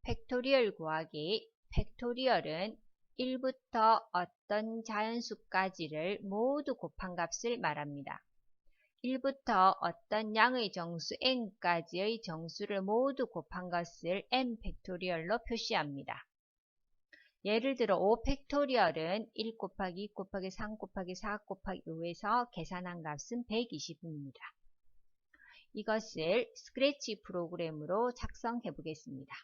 팩토리얼 구하기. 팩토리얼은 1부터 어떤 자연수까지를 모두 곱한 값을 말합니다. 1부터 어떤 양의 정수 n까지의 정수를 모두 곱한 것을 n 팩토리얼로 표시합니다. 예를 들어 5 팩토리얼은 1 곱하기 2 곱하기 3 곱하기 4 곱하기 5에서 계산한 값은 120입니다. 이것을 스크래치 프로그램으로 작성해 보겠습니다.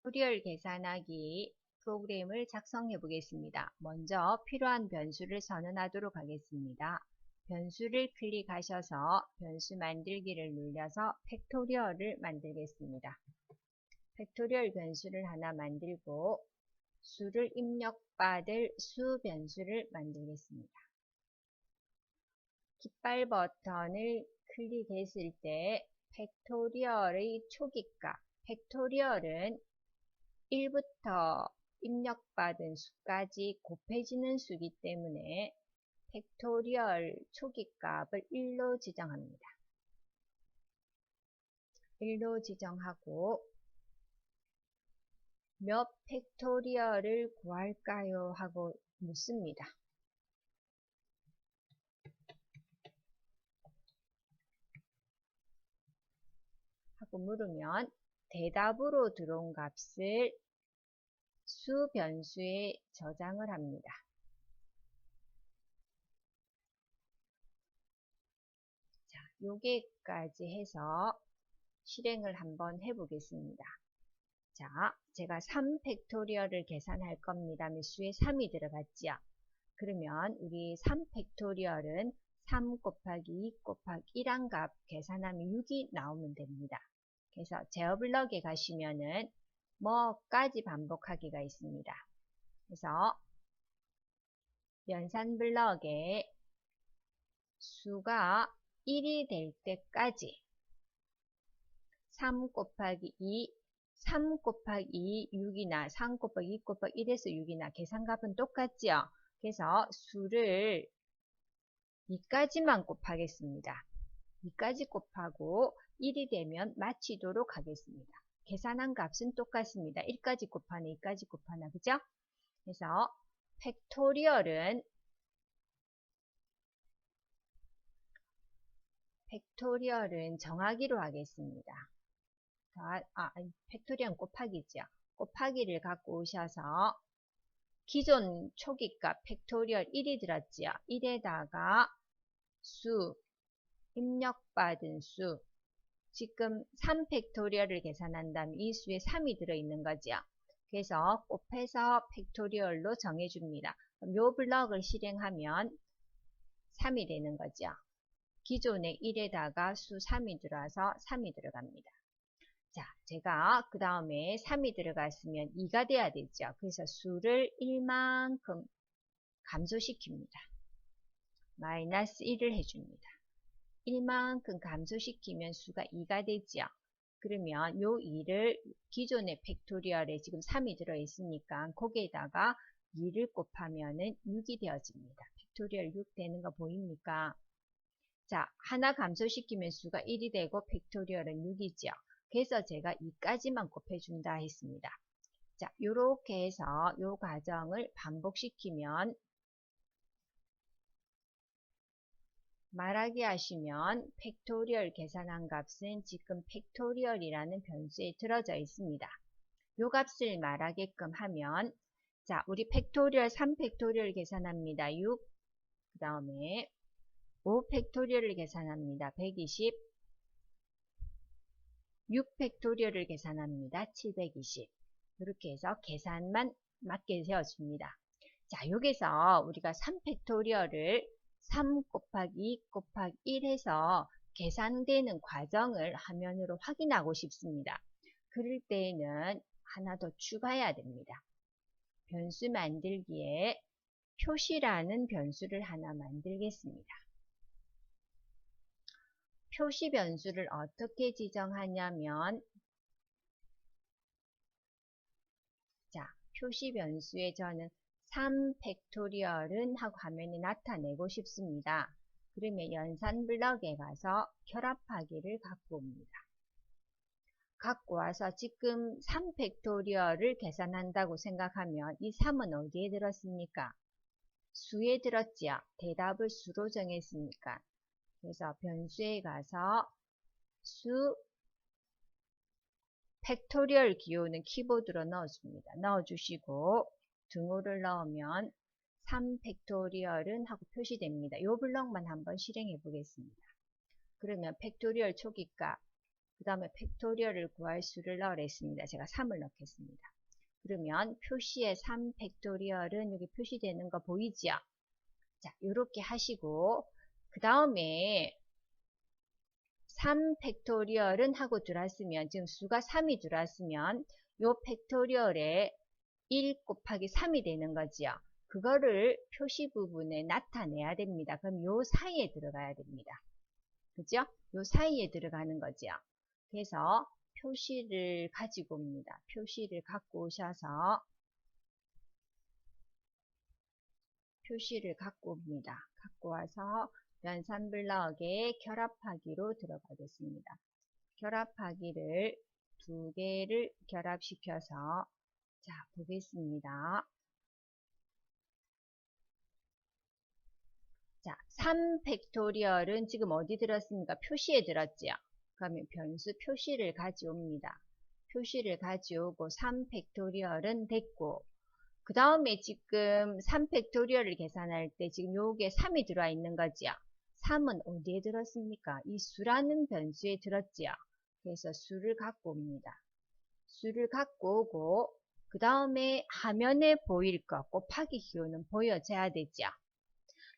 팩토리얼 계산하기 프로그램을 작성해 보겠습니다. 먼저 필요한 변수를 선언하도록 하겠습니다. 변수를 클릭하셔서 변수 만들기를 눌러서 팩토리얼을 만들겠습니다. 팩토리얼 변수를 하나 만들고 수를 입력받을 수 변수를 만들겠습니다. 깃발 버튼을 클릭했을 때 팩토리얼의 초기값, 팩토리얼은 1부터 입력받은 수까지 곱해지는 수이기 때문에 팩토리얼 초기값을 1로 지정합니다. 1로 지정하고 몇 팩토리얼을 구할까요? 하고 묻습니다. 하고 물으면 대답으로 들어온 값을 수 변수에 저장을 합니다. 자, 요게까지 해서 실행을 한번 해보겠습니다. 자, 제가 3 팩토리얼을 계산할 겁니다. 수에 3이 들어갔지요. 그러면 우리 3 팩토리얼은 3 곱하기 2 곱하기 1한 값 계산하면 6이 나오면 됩니다. 그래서 제어 블럭에 가시면은 뭐까지 반복하기가 있습니다. 그래서 연산 블럭에 수가 1이 될 때까지 3 곱하기 2, 3 곱하기 2, 6이나 3 곱하기 2 곱하기 1에서 6이나 계산값은 똑같지요. 그래서 수를 2까지만 곱하겠습니다. 2까지 곱하고 1이 되면 마치도록 하겠습니다. 계산한 값은 똑같습니다. 1까지 곱하나 2까지 곱하나, 그죠? 그래서 팩토리얼은 정하기로 하겠습니다. 팩토리얼은 곱하기죠. 곱하기를 갖고 오셔서 기존 초기값 팩토리얼 1이 들었지요. 1에다가 수, 입력받은 수, 지금 3 팩토리얼을 계산한다면 이 수에 3이 들어있는 거죠. 그래서 곱해서 팩토리얼로 정해줍니다. 그럼 요 블럭을 실행하면 3이 되는 거죠. 기존의 1에다가 수 3이 들어와서 3이 들어갑니다. 자, 제가 그 다음에 3이 들어갔으면 2가 돼야 되죠. 그래서 수를 1만큼 감소시킵니다. 마이너스 1을 해줍니다. 1만큼 감소시키면 수가 2가 되죠. 그러면 요 2를 기존의 팩토리얼에 지금 3이 들어있으니까 거기에다가 2를 곱하면은 6이 되어집니다. 팩토리얼 6 되는 거 보입니까? 자, 하나 감소시키면 수가 1이 되고 팩토리얼은 6이죠. 그래서 제가 2까지만 곱해준다 했습니다. 자, 요렇게 해서 요 과정을 반복시키면 말하기 하시면 팩토리얼 계산한 값은 지금 팩토리얼이라는 변수에 들어져 있습니다. 요 값을 말하게끔 하면 자, 우리 팩토리얼 3 팩토리얼 계산합니다. 6, 그 다음에 5 팩토리얼을 계산합니다. 120, 6 팩토리얼을 계산합니다. 720. 이렇게 해서 계산만 맞게 세워줍니다. 자, 여기서 우리가 3 팩토리얼을 3 곱하기 2 곱하기 1 해서 계산되는 과정을 화면으로 확인하고 싶습니다. 그럴 때에는 하나 더 추가해야 됩니다. 변수 만들기에 표시라는 변수를 하나 만들겠습니다. 표시 변수를 어떻게 지정하냐면 자, 표시 변수에 저는 3 팩토리얼은 하고 화면에 나타내고 싶습니다. 그러면 연산 블럭에 가서 결합하기를 갖고 옵니다. 갖고 와서 지금 3 팩토리얼을 계산한다고 생각하면 이 3은 어디에 들었습니까? 수에 들었지요. 대답을 수로 정했으니까. 그래서 변수에 가서 수 팩토리얼 기호는 키보드로 넣어줍니다. 넣어주시고 등호를 넣으면 3 팩토리얼은 하고 표시됩니다. 이 블럭만 한번 실행해 보겠습니다. 그러면 팩토리얼 초기값, 그 다음에 팩토리얼을 구할 수를 넣으랬습니다. 제가 3을 넣겠습니다. 그러면 표시에 3 팩토리얼은 여기 표시되는 거 보이지요? 자, 이렇게 하시고 그 다음에 3 팩토리얼은 하고 들어왔으면 지금 수가 3이 들어왔으면 요 팩토리얼에 1 곱하기 3이 되는 거지요. 그거를 표시 부분에 나타내야 됩니다. 그럼 요 사이에 들어가야 됩니다. 그죠? 요 사이에 들어가는 거지요. 그래서 표시를 가지고 옵니다. 표시를 갖고 오셔서 표시를 갖고 옵니다. 갖고 와서 연산블럭에 결합하기로 들어가겠습니다. 결합하기를 두 개를 결합시켜서 자 보겠습니다. 자, 3 팩토리얼은 지금 어디 들었습니까? 표시에 들었지요. 그러면 변수 표시를 가져옵니다. 표시를 가져오고 3 팩토리얼은 됐고 그 다음에 지금 3 팩토리얼을 계산할 때 지금 요게 3이 들어와 있는 거지요. 3은 어디에 들었습니까? 이 수라는 변수에 들었지요. 그래서 수를 갖고 옵니다. 수를 갖고 오고 그 다음에 화면에 보일 것 곱하기 기호는 보여져야 되죠.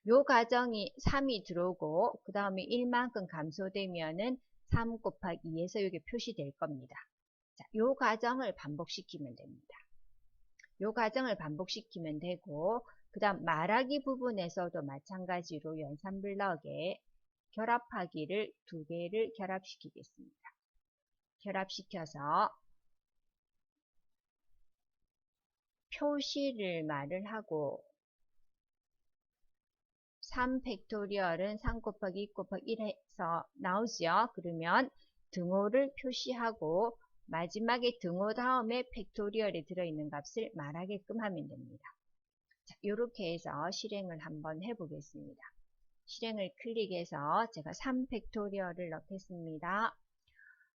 요 가정이 3이 들어오고 그 다음에 1만큼 감소되면은 3 곱하기 2에서 이게 표시될 겁니다. 자, 요 과정을 반복시키면 됩니다. 요 과정을 반복시키면 되고 그 다음 말하기 부분에서도 마찬가지로 연산블럭에 결합하기를 두 개를 결합시키겠습니다. 결합시켜서 표시를 말을 하고 3 팩토리얼은 3 곱하기 2 곱하기 1에서 나오죠. 그러면 등호를 표시하고 마지막에 등호 다음에 팩토리얼에 들어있는 값을 말하게끔 하면 됩니다. 자, 이렇게 해서 실행을 한번 해보겠습니다. 실행을 클릭해서 제가 3 팩토리얼을 넣겠습니다.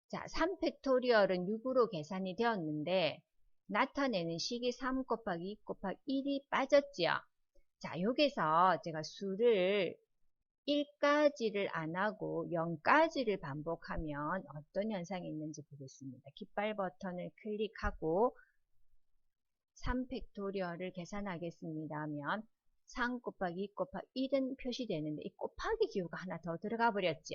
자, 3 팩토리얼은 6으로 계산이 되었는데 나타내는 식이 3 곱하기 2 곱하기 1이 빠졌지요. 자, 여기서 제가 수를 1까지를 안 하고 0까지를 반복하면 어떤 현상이 있는지 보겠습니다. 깃발 버튼을 클릭하고 3 팩토리얼을 계산하겠습니다 하면 3 곱하기 2 곱하기 1은 표시되는데 이 곱하기 기호가 하나 더 들어가 버렸죠.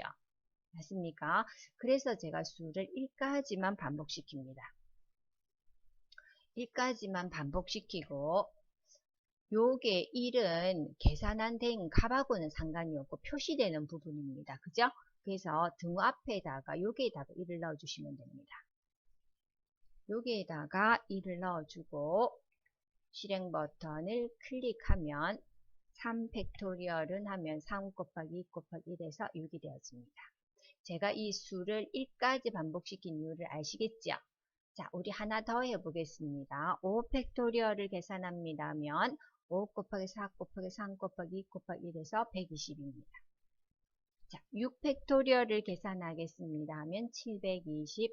맞습니까? 그래서 제가 수를 1까지만 반복시킵니다. 1까지만 반복시키고 요게 1은 계산한 된 값하고는 상관이 없고 표시되는 부분입니다. 그죠? 그래서 등호 앞에다가 여기에다가 1을 넣어주시면 됩니다. 여기에다가 1을 넣어주고 실행 버튼을 클릭하면 3 팩토리얼은 하면 3 곱하기 2 곱하기 1에서 6이 되어집니다. 제가 이 수를 1까지 반복시킨 이유를 아시겠죠? 자, 우리 하나 더 해보겠습니다. 5 팩토리얼을 계산합니다 하면 5 곱하기 4 곱하기 3 곱하기 2 곱하기 1에서 120입니다. 자, 6 팩토리얼을 계산하겠습니다 하면 720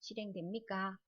실행됩니까?